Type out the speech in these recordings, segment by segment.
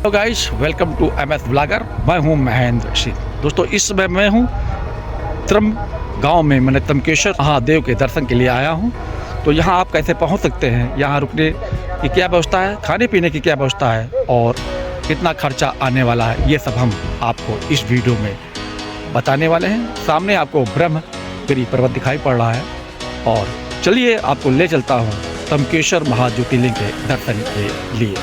Hello guys, welcome to MS blogger. मैं हूं महेंद्र सिंह। दोस्तों, इस समय मैं हूं त्रम गांव में, मैंने तमकेश्वर महादेव के दर्शन के लिए आया हूं। तो यहां आप कैसे पहुंच सकते हैं, यहां रुकने की क्या व्यवस्था है, खाने पीने की क्या व्यवस्था है और कितना खर्चा आने वाला है, ये सब हम आपको इस वीडियो में बताने वाले हैं। सामने आपको ब्रह्मगिरी पर्वत दिखाई पड़ रहा है और चलिए आपको ले चलता हूँ तमकेश्वर महाज्योतिर्लिंग के दर्शन के लिए।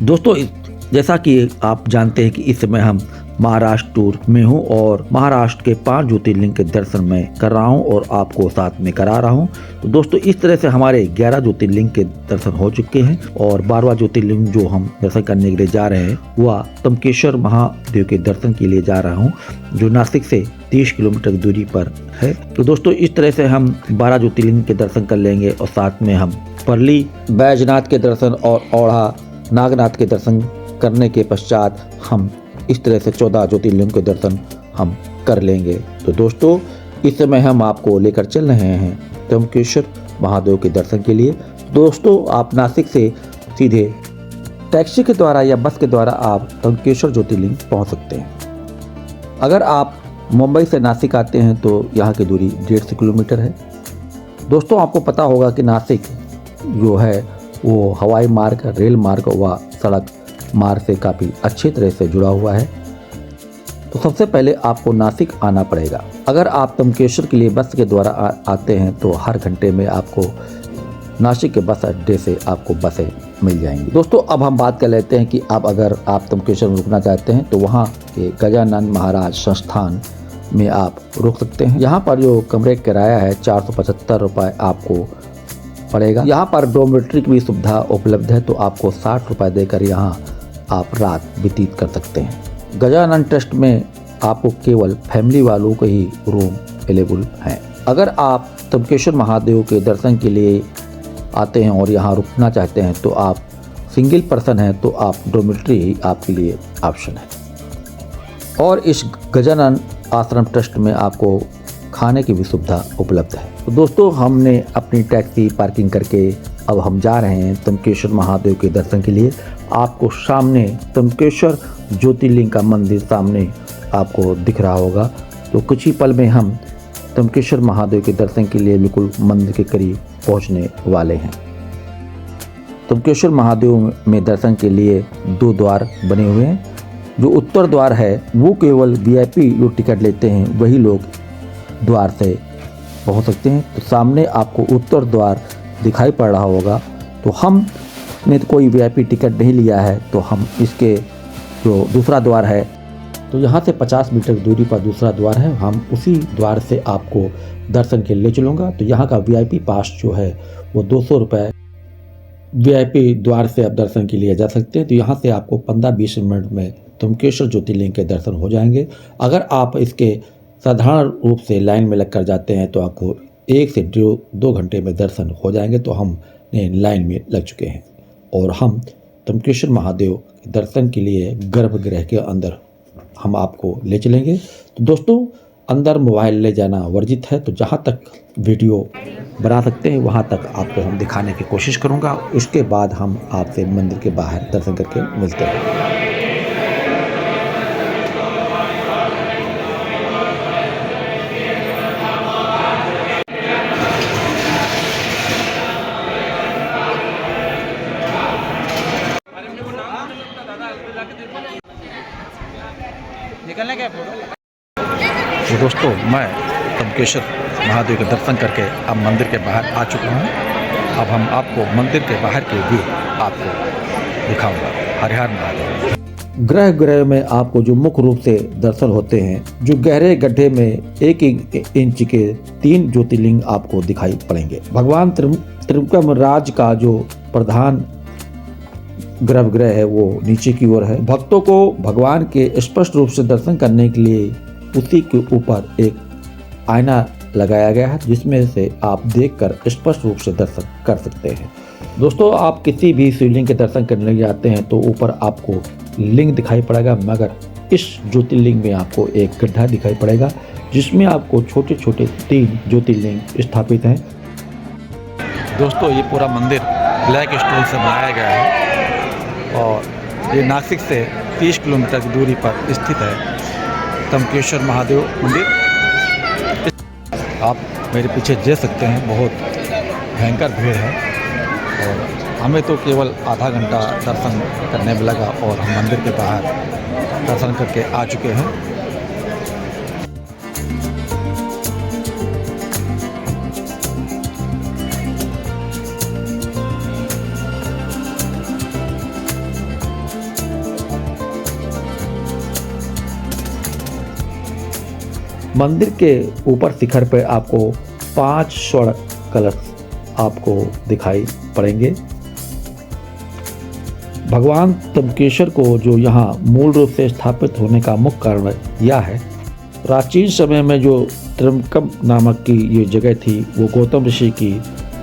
दोस्तों, जैसा कि आप जानते हैं कि इस समय हम महाराष्ट्र टूर में हूं और महाराष्ट्र के 5 ज्योतिर्लिंग के दर्शन मैं कर रहा हूं और आपको साथ में करा रहा हूं। तो दोस्तों, इस तरह से हमारे 11 ज्योतिर्लिंग के दर्शन हो चुके हैं और 12वां ज्योतिर्लिंग जो हम दर्शन करने के लिए जा रहे हैं वह तमकेश्वर महादेव के दर्शन के लिए जा रहा हूँ, जो नासिक से 30 किलोमीटर की दूरी पर है। तो दोस्तों, इस तरह से हम 12 ज्योतिर्लिंग के दर्शन कर लेंगे और साथ में हम परली बैजनाथ के दर्शन और औढ़ा नागनाथ के दर्शन करने के पश्चात हम इस तरह से 14 ज्योतिर्लिंग के दर्शन हम कर लेंगे। तो दोस्तों, इस समय हम आपको लेकर चल रहे हैं तमकेश्वर महादेव के दर्शन के लिए। दोस्तों, आप नासिक से सीधे टैक्सी के द्वारा या बस के द्वारा आप तमकेश्वर ज्योतिर्लिंग पहुंच सकते हैं। अगर आप मुंबई से नासिक आते हैं तो यहाँ की दूरी 150 किलोमीटर है। दोस्तों, आपको पता होगा कि नासिक जो है वो हवाई मार्ग, रेल मार्ग व सड़क मार्ग से काफ़ी अच्छी तरह से जुड़ा हुआ है। तो सबसे पहले आपको नासिक आना पड़ेगा। अगर आप तमकेश्वर के लिए बस के द्वारा आते हैं तो हर घंटे में आपको नासिक के बस अड्डे से आपको बसें मिल जाएंगी। दोस्तों, अब हम बात कर लेते हैं कि अगर आप तमकेश्वर में रुकना चाहते हैं तो वहाँ के गजानन महाराज संस्थान में आप रुक सकते हैं। यहाँ पर जो कमरे का किराया है 475 रुपये आपको पड़ेगा। यहाँ पर डोमेट्री की भी सुविधा उपलब्ध है, तो आपको 60 रुपये देकर यहाँ आप रात व्यतीत कर सकते हैं। गजानन ट्रस्ट में आपको केवल फैमिली वालों के ही रूम अवेलेबल हैं। अगर आप तमकेश्वर महादेव के दर्शन के लिए आते हैं और यहाँ रुकना चाहते हैं तो आप सिंगल पर्सन हैं तो आप डोमेट्री ही आपके लिए ऑप्शन है। और इस गजानन आश्रम ट्रस्ट में आपको खाने की भी सुविधा उपलब्ध है। तो दोस्तों, हमने अपनी टैक्सी पार्किंग करके अब हम जा रहे हैं तमकेश्वर महादेव के दर्शन के लिए। आपको सामने तमकेश्वर ज्योतिर्लिंग का मंदिर सामने आपको दिख रहा होगा। तो कुछ ही पल में हम तमकेश्वर महादेव के दर्शन के लिए बिल्कुल मंदिर के करीब पहुंचने वाले हैं। तमकेश्वर महादेव में दर्शन के लिए 2 द्वार बने हुए हैं। जो उत्तर द्वार है वो केवल VIP जो टिकट लेते हैं वही लोग द्वार से पहुंच सकते हैं। तो सामने आपको उत्तर द्वार दिखाई पड़ रहा होगा। तो हमने तो कोई VIP टिकट नहीं लिया है, तो हम इसके जो दूसरा द्वार है तो यहाँ से 50 मीटर की दूरी पर दूसरा द्वार है, हम उसी द्वार से आपको दर्शन के लिए ले चलूँगा। तो यहाँ का VIP पास जो है वो 200 रुपये VIP द्वार से आप दर्शन के लिए जा सकते हैं। तो यहाँ से आपको 15-20 मिनट में तमकेश्वर ज्योतिर्लिंग के दर्शन हो जाएंगे। अगर आप इसके साधारण रूप से लाइन में लगकर जाते हैं तो आपको 1 से 2 घंटे में दर्शन हो जाएंगे। तो हम लाइन में लग चुके हैं और हम तमकेश्वर महादेव के दर्शन के लिए गर्भगृह के अंदर हम आपको ले चलेंगे। तो दोस्तों, अंदर मोबाइल ले जाना वर्जित है, तो जहाँ तक वीडियो बना सकते हैं वहाँ तक आपको हम दिखाने की कोशिश करूँगा। उसके बाद हम आपसे मंदिर के बाहर दर्शन करके मिलते हैं। तो दोस्तों, मैं तमकेश्वर महादेव के दर्शन करके अब मंदिर के बाहर आ चुका हूँ। अब हम आपको मंदिर के बाहर के भी आपको दिखाऊंगा। हर हर महादेव। गर्भगृह में आपको जो मुख्य रूप से दर्शन होते हैं, जो गहरे गड्ढे में 1 इंच के 3 ज्योतिर्लिंग आपको दिखाई पड़ेंगे। भगवान त्रिविक्रम राज का जो प्रधान गर्भगृह है वो नीचे की ओर है। भक्तों को भगवान के स्पष्ट रूप से दर्शन करने के लिए उसी के ऊपर एक आईना लगाया गया है, जिसमें से आप देखकर स्पष्ट रूप से दर्शन कर सकते हैं। दोस्तों, आप किसी भी शिवलिंग के दर्शन करने जाते हैं तो ऊपर आपको लिंग दिखाई पड़ेगा, मगर इस ज्योतिर्लिंग में आपको एक गड्ढा दिखाई पड़ेगा जिसमें आपको छोटे छोटे 3 ज्योतिर्लिंग स्थापित हैं। दोस्तों, ये पूरा मंदिर ब्लैक स्टोन से बनाया गया है और ये नासिक से 30 किलोमीटर की दूरी पर स्थित है तमकेश्वर महादेव मंदिर। आप मेरे पीछे देख सकते हैं, बहुत भयंकर भीड़ है और हमें तो केवल आधा घंटा दर्शन करने में लगा और हम मंदिर के बाहर दर्शन करके आ चुके हैं। मंदिर के ऊपर शिखर पर आपको 5 स्वर्ण कलश आपको दिखाई पड़ेंगे। भगवान तमकेश्वर को जो यहाँ मूल रूप से स्थापित होने का मुख्य कारण यह है, प्राचीन समय में जो त्र्यंबकम नामक की ये जगह थी वो गौतम ऋषि की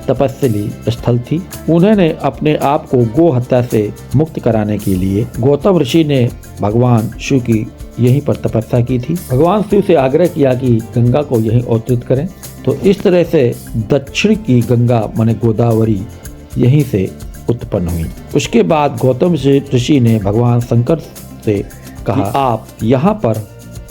तपस्या स्थल थी। उन्होंने अपने आप को गो हत्या से मुक्त कराने के लिए गौतम ऋषि ने भगवान शिव की यहीं पर तपस्या की थी। भगवान शिव से आग्रह किया कि गंगा को यहीं अवतरित करें, तो इस तरह से दक्षिण की गंगा माने गोदावरी यहीं से उत्पन्न हुई। उसके बाद गौतम ऋषि ने भगवान शंकर से कहा, आप यहाँ पर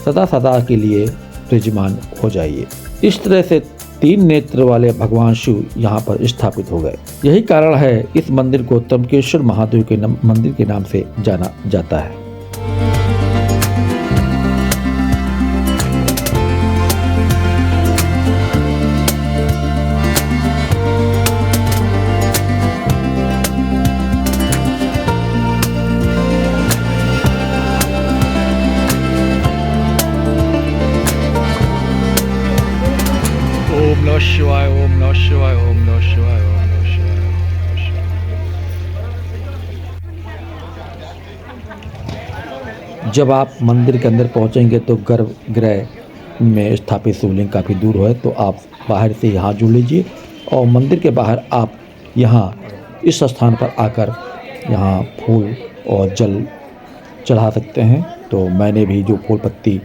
सदा सदा के लिए विराजमान हो जाइए। इस तरह से 3 नेत्र वाले भगवान शिव यहाँ पर स्थापित हो गए। यही कारण है इस मंदिर को तमकेश्वर महादेव के मंदिर के नाम से जाना जाता है। ओम नमः शिवाय, ओम नमः शिवाय, ओम नमः शिवाय, ओम नमः शिवाय। जब आप मंदिर के अंदर पहुंचेंगे तो गर्भगृह में स्थापित शिवलिंग काफ़ी दूर है, तो आप बाहर से यहाँ जुड़ लीजिए और मंदिर के बाहर आप यहाँ इस स्थान पर आकर यहाँ फूल और जल चढ़ा सकते हैं। तो मैंने भी जो फूल पत्ती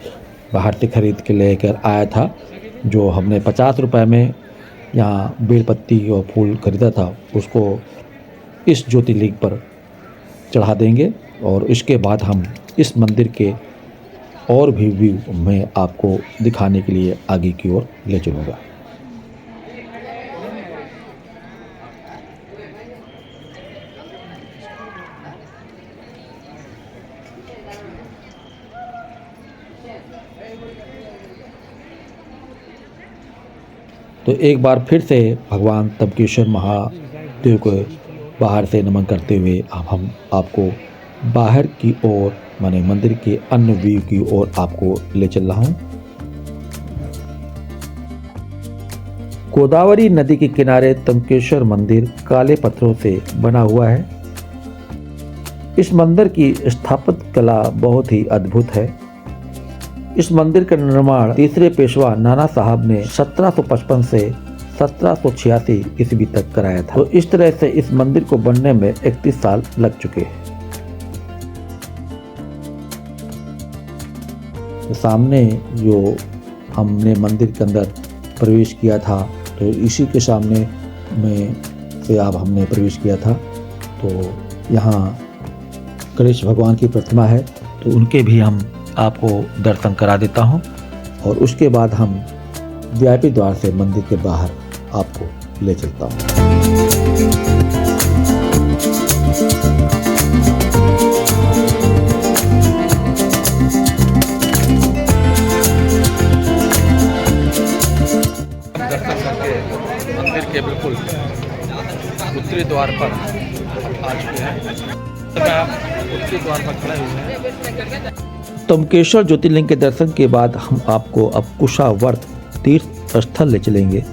बाहर से खरीद के लेकर आया था, जो हमने 50 रुपए में यहाँ बेल पत्ती और फूल खरीदा था, उसको इस ज्योतिर्लिंग पर चढ़ा देंगे और इसके बाद हम इस मंदिर के और भी व्यू मैं आपको दिखाने के लिए आगे की ओर ले चलूँगा। तो एक बार फिर से भगवान तमकेश्वर महादेव को बाहर से नमन करते हुए अब हम आपको बाहर की ओर माने मंदिर के अन्य व्यू की ओर आपको ले चल रहा हूँ। गोदावरी नदी के किनारे तमकेश्वर मंदिर काले पत्थरों से बना हुआ है। इस मंदिर की स्थापत्य कला बहुत ही अद्भुत है। इस मंदिर का निर्माण तीसरे पेशवा नाना साहब ने 1755 से 1786 ईस्वी तक कराया था। तो इस तरह से इस मंदिर को बनने में 31 साल लग चुके हैं। तो सामने जो हमने मंदिर के अंदर प्रवेश किया था, तो इसी के सामने में से अब हमने प्रवेश किया था। तो यहाँ गणेश भगवान की प्रतिमा है, तो उनके भी हम आपको दर्शन करा देता हूँ और उसके बाद हम वीआईपी द्वार से मंदिर के बाहर आपको ले चलता हूँ। दर्शन करके मंदिर के बिल्कुल उत्तरी द्वार पर आ चुके हैं। उत्तरी द्वार पर खड़े हुए हैं। तमकेश्वर ज्योतिर्लिंग के दर्शन के बाद हम आपको अब कुशावर्त तीर्थ स्थल ले चलेंगे।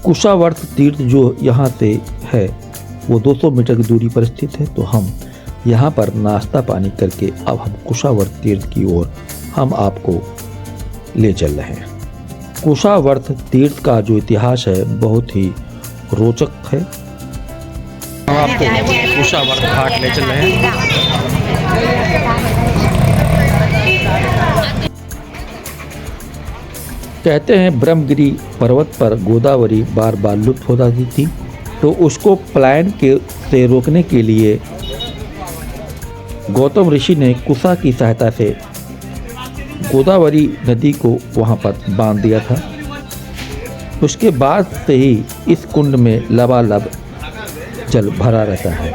कुशावर्त तीर्थ जो यहाँ से है वो 200 मीटर की दूरी पर स्थित है। तो हम यहाँ पर नाश्ता पानी करके अब हम कुशावर्त तीर्थ की ओर हम आपको ले चल रहे हैं। कुशावर्त तीर्थ का जो इतिहास है बहुत ही रोचक है हम आपको कुशावर्त घाट ले चल रहे हैं। कहते हैं ब्रह्मगिरी पर्वत पर गोदावरी बार बार लुप्त हो जाती थी, तो उसको पलायन से रोकने के लिए गौतम ऋषि ने कुशा की सहायता से गोदावरी नदी को वहाँ पर बांध दिया था। उसके बाद से ही इस कुंड में लबालब जल भरा रहता है।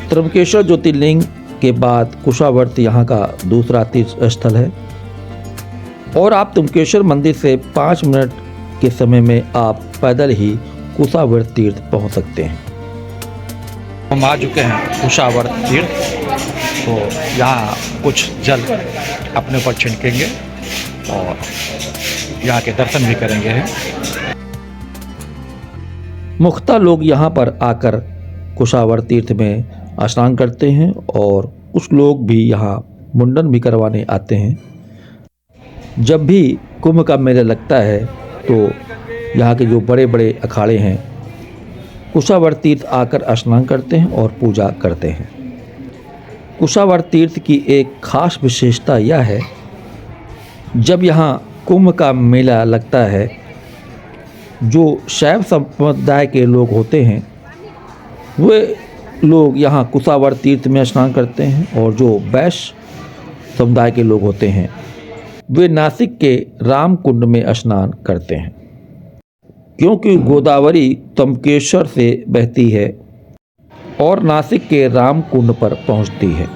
त्र्यंबकेश्वर ज्योतिर्लिंग के बाद कुशावर्त यहाँ का दूसरा तीर्थ स्थल है और आप त्र्यंबकेश्वर मंदिर से 5 मिनट के समय में आप पैदल ही कुशावर्त तीर्थ पहुँच सकते हैं। हम आ चुके हैं कुशावर्त तीर्थ, तो यहाँ कुछ जल अपने ऊपर छिड़केंगे और यहाँ के दर्शन भी करेंगे। मुख्ता लोग यहाँ पर आकर कुशावर्त तीर्थ में स्नान करते हैं और कुछ लोग भी यहाँ मुंडन भी करवाने आते हैं। जब भी कुंभ का मेला लगता है तो यहाँ के जो बड़े बड़े अखाड़े हैं कुशावर्त तीर्थ आकर स्नान करते हैं और पूजा करते हैं। कुशावर्त तीर्थ की एक खास विशेषता यह है, जब यहाँ कुंभ का मेला लगता है, जो शैव संप्रदाय के लोग होते हैं वे लोग यहाँ कुशावर्त तीर्थ में स्नान करते हैं और जो वैश्य समुदाय के लोग होते हैं वे नासिक के राम कुंड में स्नान करते हैं, क्योंकि गोदावरी त्र्यंबकेश्वर से बहती है और नासिक के राम कुंड पर पहुंचती है।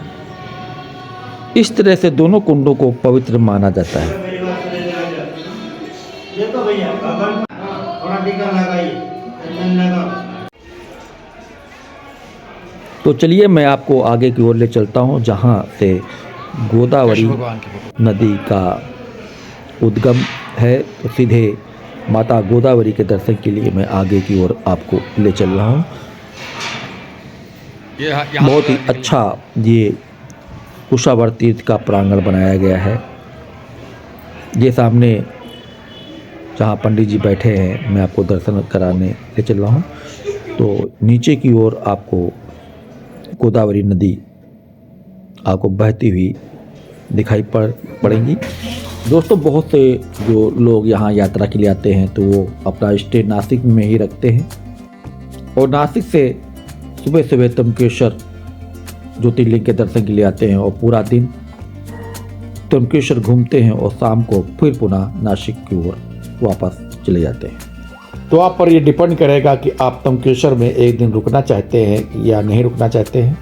इस तरह से दोनों कुंडों को पवित्र माना जाता है। तो चलिए मैं आपको आगे की ओर ले चलता हूं, जहां से गोदावरी नदी का उद्गम है। तो सीधे माता गोदावरी के दर्शन के लिए मैं आगे की ओर आपको ले चल रहा हूं। बहुत ही अच्छा ये कुशावर्त तीर्थ का प्रांगण बनाया गया है। ये सामने जहाँ पंडित जी बैठे हैं मैं आपको दर्शन कराने ले चल रहा हूँ। तो नीचे की ओर आपको गोदावरी नदी आपको बहती हुई दिखाई पड़ेंगी। दोस्तों, बहुत से जो लोग यहाँ यात्रा के लिए आते हैं तो वो अपना स्टे नासिक में ही रखते हैं और नासिक से सुबह सुबह त्र्यंबकेश्वर ज्योतिर्लिंग के दर्शन के लिए आते हैं और पूरा दिन त्र्यंबकेश्वर घूमते हैं और शाम को फिर पुनः नासिक की ओर वापस चले जाते हैं। तो आप पर ये डिपेंड करेगा कि आप त्र्यंबकेश्वर में एक दिन रुकना चाहते हैं या नहीं रुकना चाहते हैं।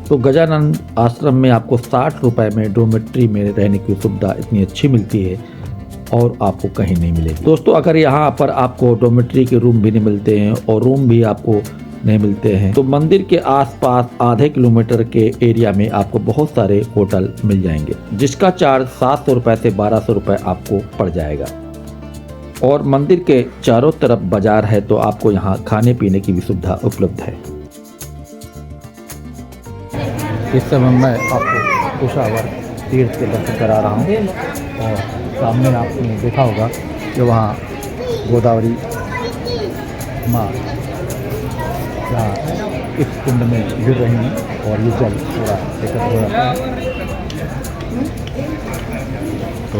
तो गजानन आश्रम में आपको 60 रुपए में डोमेट्री में रहने की सुविधा इतनी अच्छी मिलती है और आपको कहीं नहीं मिलेगी। दोस्तों, अगर यहाँ पर आपको डोमेट्री के रूम भी नहीं मिलते हैं और रूम भी आपको नहीं मिलते हैं तो मंदिर के आसपास आधे किलोमीटर के एरिया में आपको बहुत सारे होटल मिल जाएंगे, जिसका चार्ज 700 रुपए से 1200 रुपए आपको पड़ जाएगा। और मंदिर के चारों तरफ बाजार है, तो आपको यहाँ खाने पीने की भी सुविधा उपलब्ध है। इस समय मैं आपको कुशावर्त तीर्थ के दर्शन करा रहा हूँ और सामने आपने देखा होगा कि वहाँ गोदावरी माँ इस कुंड में गिर रही हैं और ये जल पूरा एकत्र हो जाता है। तो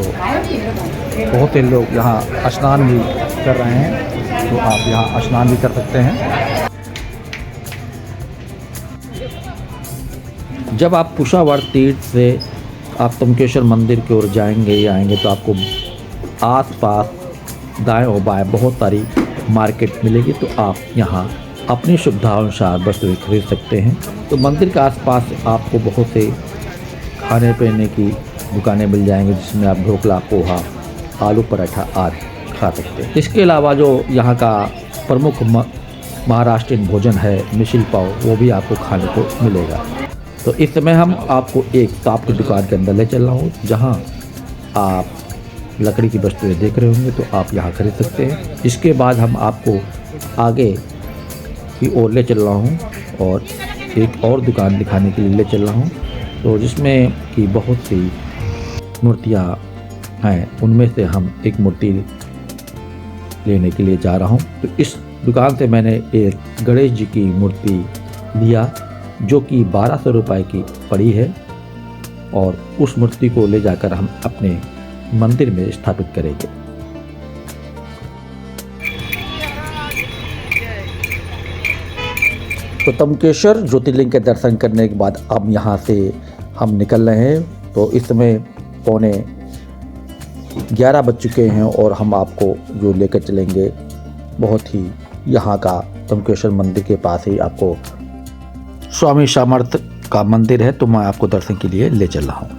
बहुत से लोग यहाँ स्नान भी कर रहे हैं, तो आप यहाँ स्नान भी कर सकते हैं। जब आप कुशावर्त तीर्थ से आप त्र्यंबकेश्वर मंदिर की ओर आएंगे तो आपको आस-पास दाएं और बाएं बहुत सारी मार्केट मिलेगी, तो आप यहाँ अपनी सुविधानुसार वस्तुएं खरीद सकते हैं। तो मंदिर के आसपास आपको बहुत से खाने पीने की दुकानें मिल जाएंगी, जिसमें आप ढोकला, पोहा, आलू पराठा आदि खा सकते हैं। इसके अलावा जो यहाँ का प्रमुख महाराष्ट्रीयन भोजन है मिसल पाव, वो भी आपको खाने को मिलेगा। तो इस समय हम आपको एक शॉप की दुकान के अंदर ले चल रहा हूँ, जहाँ आप लकड़ी की वस्तुएं देख रहे होंगे, तो आप यहाँ खरीद सकते हैं। इसके बाद हम आपको आगे की ओर ले चल रहा हूँ और एक और दुकान दिखाने के लिए ले चल रहा हूँ, तो जिसमें कि बहुत सी मूर्तियाँ हैं। उनमें से हम एक मूर्ति लेने के लिए जा रहा हूँ। तो इस दुकान से मैंने एक गणेश जी की मूर्ति लिया जो कि 1200 रुपये की पड़ी है और उस मूर्ति को ले जाकर हम अपने मंदिर में स्थापित करेंगे। तो तमकेश्वर ज्योतिर्लिंग के दर्शन करने के बाद अब यहाँ से हम निकल रहे हैं। तो इस समय 11:15 बज चुके हैं और हम आपको जो लेकर चलेंगे बहुत ही यहाँ का तमकेश्वर मंदिर के पास ही आपको स्वामी सामर्थ का मंदिर है, तो मैं आपको दर्शन के लिए ले चल रहा हूँ।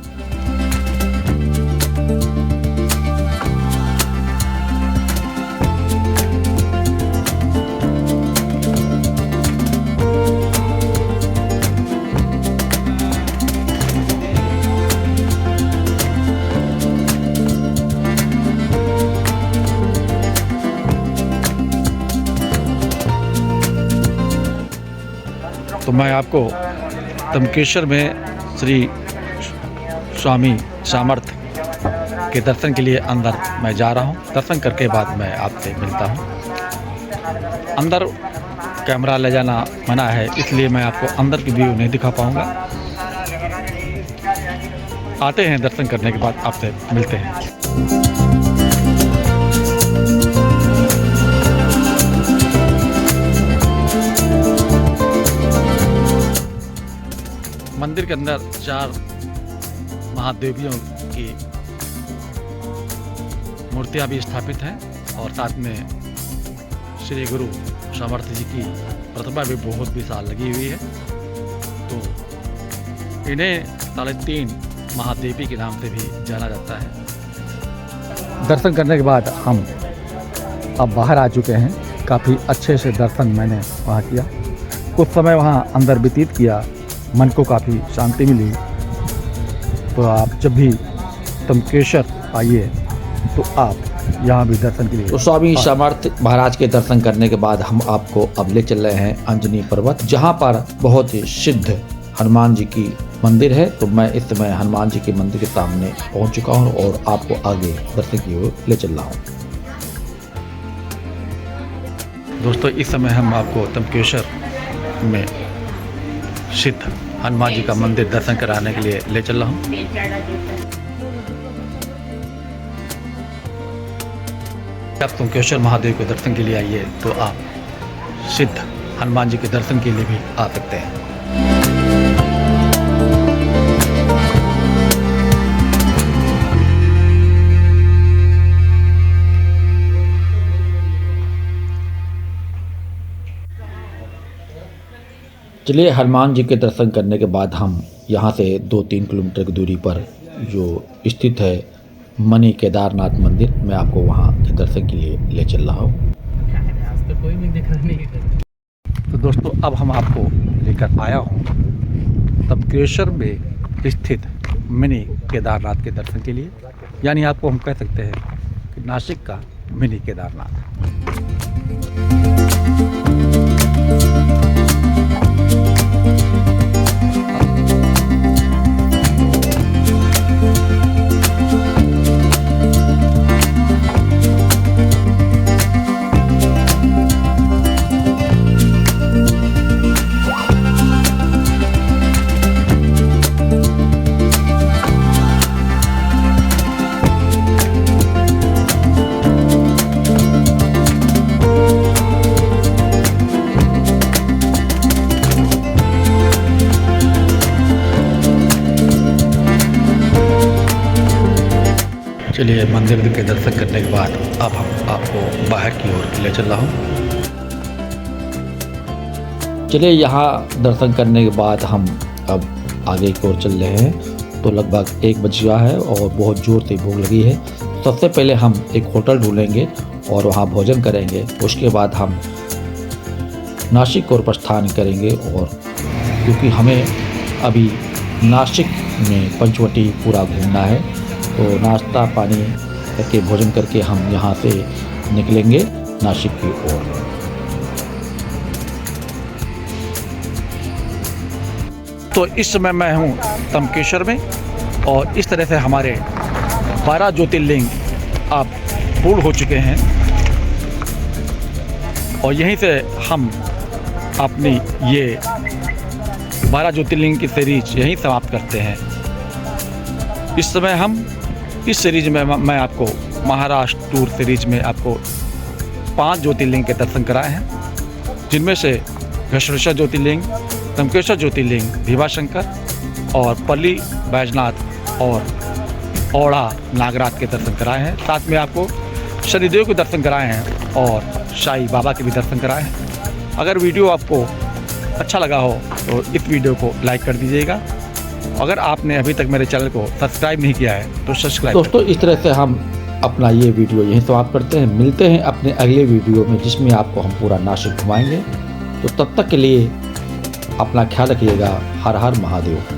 तो मैं आपको तमकेश्वर में श्री स्वामी सामर्थ के दर्शन के लिए अंदर मैं जा रहा हूं। दर्शन करके बाद मैं आपसे मिलता हूं। अंदर कैमरा ले जाना मना है, इसलिए मैं आपको अंदर की व्यू नहीं दिखा पाऊंगा। आते हैं, दर्शन करने के बाद आपसे मिलते हैं। मंदिर के अंदर 4 महादेवियों की मूर्तियां भी स्थापित हैं और साथ में श्री गुरु सामर्थ जी की प्रतिमा भी बहुत विशाल लगी हुई है। तो इन्हें 3.5 महादेवी के नाम से भी जाना जाता है। दर्शन करने के बाद हम अब बाहर आ चुके हैं। काफ़ी अच्छे से दर्शन मैंने वहाँ किया, कुछ समय वहाँ अंदर व्यतीत किया, मन को काफ़ी शांति मिली। तो आप जब भी तमकेश्वर आइए तो आप यहाँ भी दर्शन के लिए। तो स्वामी सामर्थ महाराज के दर्शन करने के बाद हम आपको अब ले चल रहे हैं अंजनी पर्वत, जहाँ पर बहुत ही सिद्ध हनुमान जी की मंदिर है। तो मैं इस समय हनुमान जी के मंदिर के सामने पहुँच चुका हूँ और आपको आगे दर्शन की ओर ले चल रहा हूँ। दोस्तों, इस समय हम आपको तमकेश्वर में सिद्ध हनुमान जी का मंदिर दर्शन कराने के लिए ले चल रहा हूँ। आप तमकेश्वर महादेव के दर्शन के लिए आइए तो आप सिद्ध हनुमान जी के दर्शन के लिए भी आ सकते हैं। चलिए, हनुमान जी के दर्शन करने के बाद हम यहाँ से 2-3 किलोमीटर की दूरी पर जो स्थित है मणि केदारनाथ मंदिर, मैं आपको वहाँ के दर्शन के लिए ले चल रहा हूँ। तो दोस्तों, अब हम आपको लेकर आया हूँ तमकेश्वर में स्थित मिनी केदारनाथ के दर्शन के लिए, यानी आपको हम कह सकते हैं कि नासिक का मिनी केदारनाथ। चलिए, मंदिर के दर्शन करने के बाद अब हम आपको बाहर की ओर ले चल रहा हूँ। चलिए, यहाँ दर्शन करने के बाद हम अब आगे की ओर चल रहे हैं। तो लगभग 1 बज गया है और बहुत ज़ोर से भूख लगी है। सबसे पहले हम एक होटल ढूंढेंगे और वहाँ भोजन करेंगे। उसके बाद हम नासिक और प्रस्थान करेंगे, और क्योंकि हमें अभी नासिक में पंचवटी पूरा घूमना है, तो नाश्ता पानी करके भोजन करके हम यहाँ से निकलेंगे नासिक की ओर। तो इस समय मैं हूँ तमकेश्वर में, और इस तरह से हमारे 12 ज्योतिर्लिंग आप पूर्ण हो चुके हैं और यहीं से हम अपनी ये 12 ज्योतिर्लिंग की सीरीज यहीं समाप्त करते हैं। इस समय हम इस सीरीज में मैं आपको महाराष्ट्र टूर सीरीज में आपको 5 ज्योतिर्लिंग के दर्शन कराए हैं, जिनमें से घृष्णेश्वर ज्योतिर्लिंग, त्र्यंबकेश्वर ज्योतिर्लिंग, भीमाशंकर और पल्ली बैजनाथ और औड़ा नागराज के दर्शन कराए हैं। साथ में आपको शनिदेव के दर्शन कराए हैं और साईं बाबा के भी दर्शन कराए हैं। अगर वीडियो आपको अच्छा लगा हो तो इस वीडियो को लाइक कर दीजिएगा। अगर आपने अभी तक मेरे चैनल को सब्सक्राइब नहीं किया है तो सब्सक्राइब। दोस्तों, इस तरह से हम अपना ये वीडियो यहीं समाप्त करते हैं। मिलते हैं अपने अगले वीडियो में, जिसमें आपको हम पूरा नासिक घुमाएंगे। तो तब तक के लिए अपना ख्याल रखिएगा। हर हर महादेव।